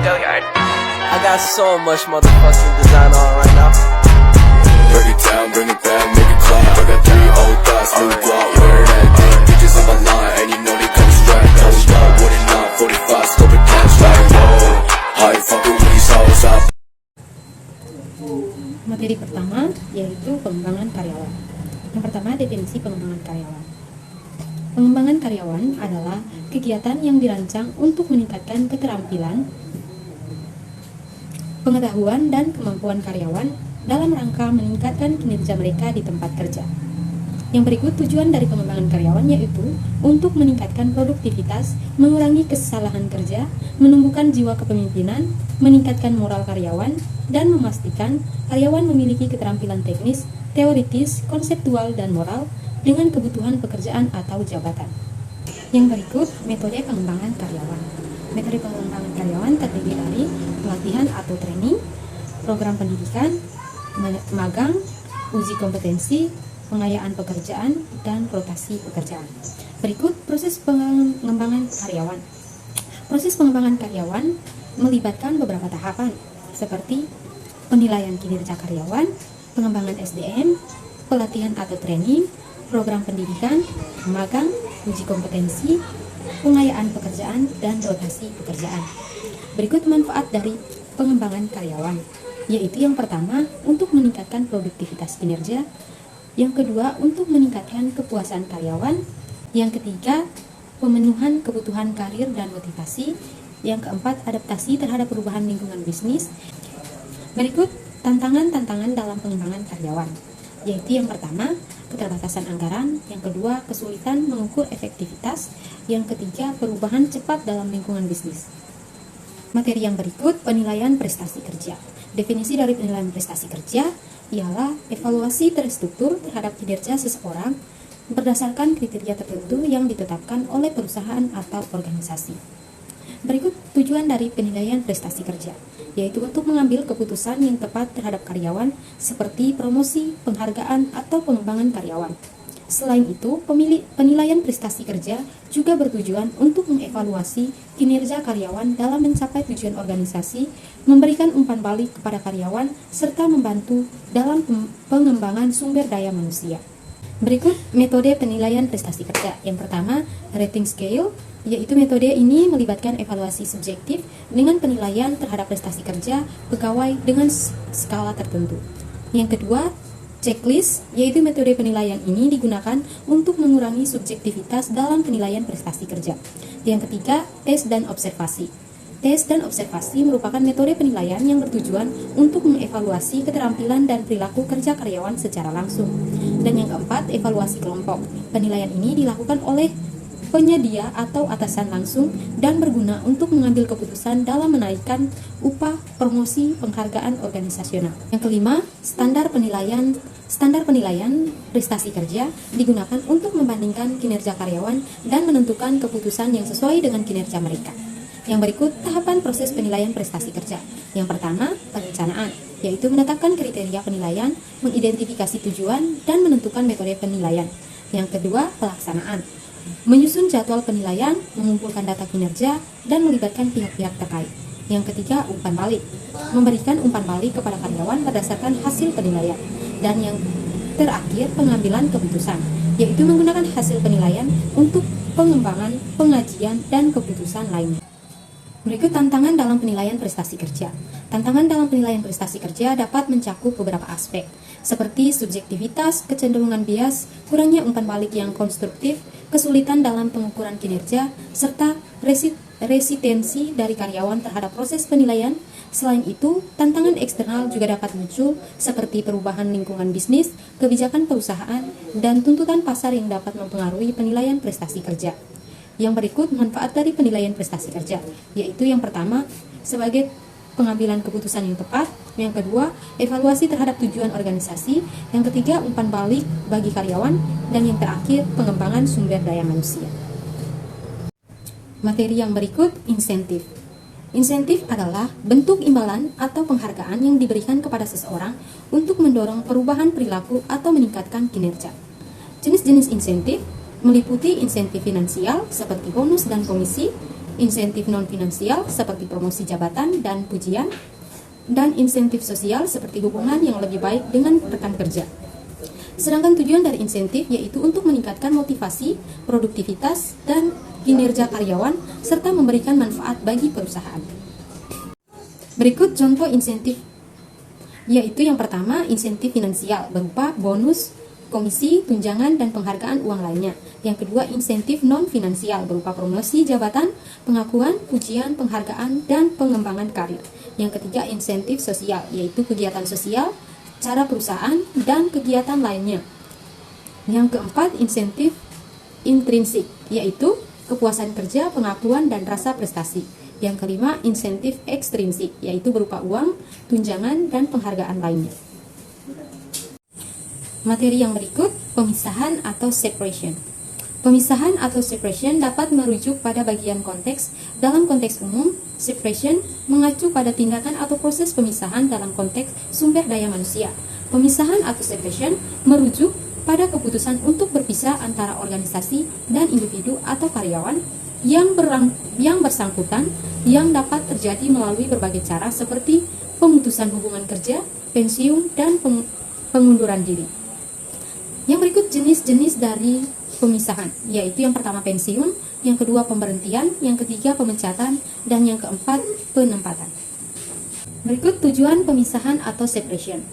I got so much motherfucking design on right now. Break it down, bring it back, make it clap. I got 3 old thoughts, new guap, wear that thing. Bitches on my line, and you know they come strapped. Hold up, what it not, 45, scope it cash like whoa. How you fucking with these hoes up? Materi pertama yaitu pengembangan karyawan. Yang pertama, definisi pengembangan karyawan. Pengembangan karyawan adalah kegiatan yang dirancang untuk meningkatkan keterampilan, pengetahuan, dan kemampuan karyawan dalam rangka meningkatkan kinerja mereka di tempat kerja. Yang berikut tujuan dari pengembangan karyawan yaitu untuk meningkatkan produktivitas, mengurangi kesalahan kerja, menumbuhkan jiwa kepemimpinan, meningkatkan moral karyawan, dan memastikan karyawan memiliki keterampilan teknis, teoritis, konseptual, dan moral dengan kebutuhan pekerjaan atau jabatan. Yang berikut metode pengembangan karyawan. Metode pengembangan karyawan terdiri dari pelatihan atau training, program pendidikan, magang, uji kompetensi, pengayaan pekerjaan, dan rotasi pekerjaan. Berikut proses pengembangan karyawan. Proses pengembangan karyawan melibatkan beberapa tahapan seperti penilaian kinerja karyawan, pengembangan SDM, pelatihan atau training, program pendidikan, magang, uji kompetensi, pengayaan pekerjaan, dan rotasi pekerjaan. Berikut manfaat dari pengembangan karyawan, yaitu yang pertama, untuk meningkatkan produktivitas kinerja, yang kedua, untuk meningkatkan kepuasan karyawan, yang ketiga, pemenuhan kebutuhan karir dan motivasi, yang keempat, adaptasi terhadap perubahan lingkungan bisnis. Berikut tantangan-tantangan dalam pengembangan karyawan, yaitu yang pertama, keterbatasan anggaran, yang kedua, kesulitan mengukur efektivitas, yang ketiga, perubahan cepat dalam lingkungan bisnis. Materi yang berikut, penilaian prestasi kerja. Definisi dari penilaian prestasi kerja ialah evaluasi terstruktur terhadap kinerja seseorang berdasarkan kriteria tertentu yang ditetapkan oleh perusahaan atau organisasi. Berikut tujuan dari penilaian prestasi kerja, yaitu untuk mengambil keputusan yang tepat terhadap karyawan seperti promosi, penghargaan, atau pengembangan karyawan. Selain itu, penilaian prestasi kerja juga bertujuan untuk mengevaluasi kinerja karyawan dalam mencapai tujuan organisasi, memberikan umpan balik kepada karyawan, serta membantu dalam pengembangan sumber daya manusia. Berikut metode penilaian prestasi kerja. Yang pertama, rating scale, yaitu metode ini melibatkan evaluasi subjektif dengan penilaian terhadap prestasi kerja pegawai dengan skala tertentu. Yang kedua, checklist, yaitu metode penilaian ini digunakan untuk mengurangi subjektivitas dalam penilaian prestasi kerja. Yang ketiga, tes dan observasi. Tes dan observasi merupakan metode penilaian yang bertujuan untuk mengevaluasi keterampilan dan perilaku kerja karyawan secara langsung. Dan yang keempat, evaluasi kelompok. Penilaian ini dilakukan oleh penyedia atau atasan langsung dan berguna untuk mengambil keputusan dalam menaikkan upah, promosi, penghargaan organisasional. Yang kelima, standar penilaian prestasi kerja digunakan untuk membandingkan kinerja karyawan dan menentukan keputusan yang sesuai dengan kinerja mereka. Yang berikut tahapan proses penilaian prestasi kerja. Yang pertama, perencanaan, yaitu menetapkan kriteria penilaian, mengidentifikasi tujuan, dan menentukan metode penilaian. Yang kedua, pelaksanaan, menyusun jadwal penilaian, mengumpulkan data kinerja, dan melibatkan pihak-pihak terkait. Yang ketiga, umpan balik, memberikan umpan balik kepada karyawan berdasarkan hasil penilaian. Dan yang terakhir, pengambilan keputusan, yaitu menggunakan hasil penilaian untuk pengembangan, pengajian, dan keputusan lainnya. Berikut tantangan dalam penilaian prestasi kerja. Tantangan dalam penilaian prestasi kerja dapat mencakup beberapa aspek, seperti subjektivitas, kecenderungan bias, kurangnya umpan balik yang konstruktif, kesulitan dalam pengukuran kinerja, serta resistensi dari karyawan terhadap proses penilaian. Selain itu, tantangan eksternal juga dapat muncul, seperti perubahan lingkungan bisnis, kebijakan perusahaan, dan tuntutan pasar yang dapat mempengaruhi penilaian prestasi kerja. Yang berikut manfaat dari penilaian prestasi kerja, yaitu yang pertama, sebagai pengambilan keputusan yang tepat, yang kedua, evaluasi terhadap tujuan organisasi, yang ketiga, umpan balik bagi karyawan, dan yang terakhir, pengembangan sumber daya manusia. Materi yang berikut, insentif. Insentif adalah bentuk imbalan atau penghargaan yang diberikan kepada seseorang untuk mendorong perubahan perilaku atau meningkatkan kinerja. Jenis-jenis insentif meliputi insentif finansial seperti bonus dan komisi, insentif non-finansial seperti promosi jabatan dan pujian, dan insentif sosial seperti hubungan yang lebih baik dengan rekan kerja. Sedangkan tujuan dari insentif yaitu untuk meningkatkan motivasi, produktivitas, dan kinerja karyawan, serta memberikan manfaat bagi perusahaan. Berikut contoh insentif, yaitu yang pertama, insentif finansial berupa bonus, komisi, tunjangan, dan penghargaan uang lainnya. Yang kedua, insentif non-finansial berupa promosi jabatan, pengakuan, pujian, penghargaan, dan pengembangan karir. Yang ketiga, insentif sosial, yaitu kegiatan sosial, cara perusahaan, dan kegiatan lainnya. Yang keempat, insentif intrinsik, yaitu kepuasan kerja, pengakuan, dan rasa prestasi. Yang kelima, insentif ekstrinsik, yaitu berupa uang, tunjangan, dan penghargaan lainnya. Materi yang berikut, pemisahan atau separation. Pemisahan atau separation dapat merujuk pada bagian konteks. Dalam konteks umum, separation mengacu pada tindakan atau proses pemisahan dalam konteks sumber daya manusia. Pemisahan atau separation merujuk pada keputusan untuk berpisah antara organisasi dan individu atau karyawan yang bersangkutan, yang dapat terjadi melalui berbagai cara seperti pemutusan hubungan kerja, pensiun, dan pengunduran diri. Yang berikut jenis-jenis dari pemisahan, yaitu yang pertama pensiun, yang kedua pemberhentian, yang ketiga pemecatan, dan yang keempat penempatan. Berikut tujuan pemisahan atau separation.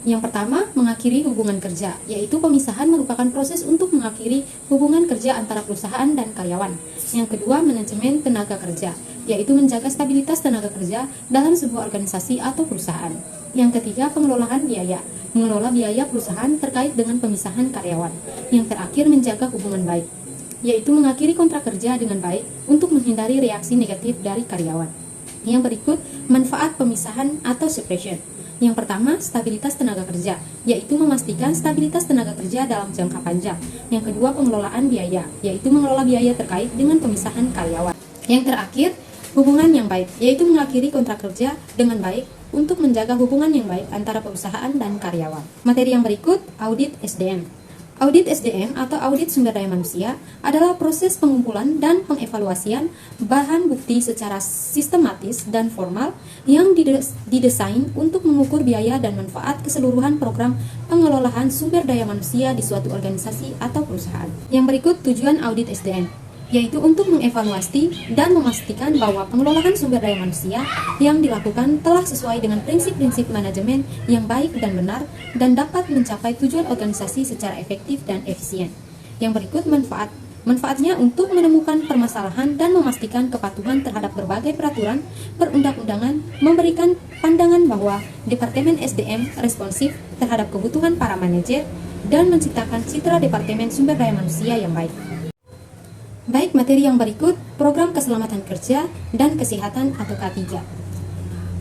Yang pertama, mengakhiri hubungan kerja, yaitu pemisahan merupakan proses untuk mengakhiri hubungan kerja antara perusahaan dan karyawan. Yang kedua, manajemen tenaga kerja, yaitu menjaga stabilitas tenaga kerja dalam sebuah organisasi atau perusahaan. Yang ketiga, pengelolaan biaya, mengelola biaya perusahaan terkait dengan pemisahan karyawan. Yang terakhir, menjaga hubungan baik, yaitu mengakhiri kontrak kerja dengan baik untuk menghindari reaksi negatif dari karyawan. Yang berikut, manfaat pemisahan atau separation. Yang pertama, stabilitas tenaga kerja, yaitu memastikan stabilitas tenaga kerja dalam jangka panjang. Yang kedua, pengelolaan biaya, yaitu mengelola biaya terkait dengan pemisahan karyawan. Yang terakhir, hubungan yang baik, yaitu mengakhiri kontrak kerja dengan baik untuk menjaga hubungan yang baik antara perusahaan dan karyawan. Materi yang berikut, audit SDM. Audit SDM atau audit sumber daya manusia adalah proses pengumpulan dan pengevaluasian bahan bukti secara sistematis dan formal yang didesain untuk mengukur biaya dan manfaat keseluruhan program pengelolaan sumber daya manusia di suatu organisasi atau perusahaan. Yang berikut tujuan audit SDM, yaitu untuk mengevaluasi dan memastikan bahwa pengelolaan sumber daya manusia yang dilakukan telah sesuai dengan prinsip-prinsip manajemen yang baik dan benar dan dapat mencapai tujuan organisasi secara efektif dan efisien. Yang berikut manfaatnya untuk menemukan permasalahan dan memastikan kepatuhan terhadap berbagai peraturan perundang-undangan, memberikan pandangan bahwa Departemen SDM responsif terhadap kebutuhan para manajer, dan menciptakan citra Departemen Sumber Daya Manusia yang baik. Baik, materi yang berikut, program keselamatan kerja dan kesehatan atau K3.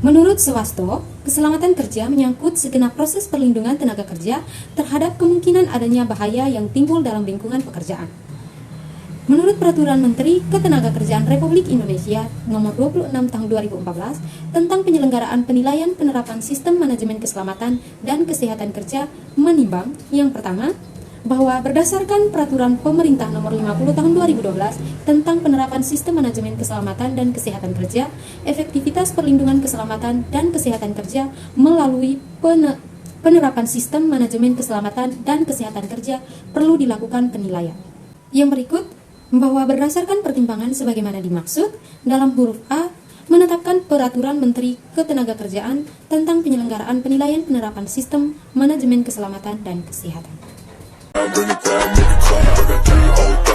Menurut Swasto, keselamatan kerja menyangkut segenap proses perlindungan tenaga kerja terhadap kemungkinan adanya bahaya yang timbul dalam lingkungan pekerjaan. Menurut Peraturan Menteri Ketenagakerjaan Republik Indonesia Nomor 26 Tahun 2014 tentang penyelenggaraan penilaian penerapan sistem manajemen keselamatan dan kesehatan kerja menimbang yang pertama, bahwa berdasarkan Peraturan Pemerintah Nomor 50 Tahun 2012 tentang penerapan sistem manajemen keselamatan dan kesehatan kerja, efektivitas perlindungan keselamatan dan kesehatan kerja melalui penerapan sistem manajemen keselamatan dan kesehatan kerja perlu dilakukan penilaian. Yang berikut, bahwa berdasarkan pertimbangan sebagaimana dimaksud dalam huruf A, menetapkan Peraturan Menteri Ketenagakerjaan tentang penyelenggaraan penilaian penerapan sistem manajemen keselamatan dan kesehatan. Bring it down, make it clap. I got 3 old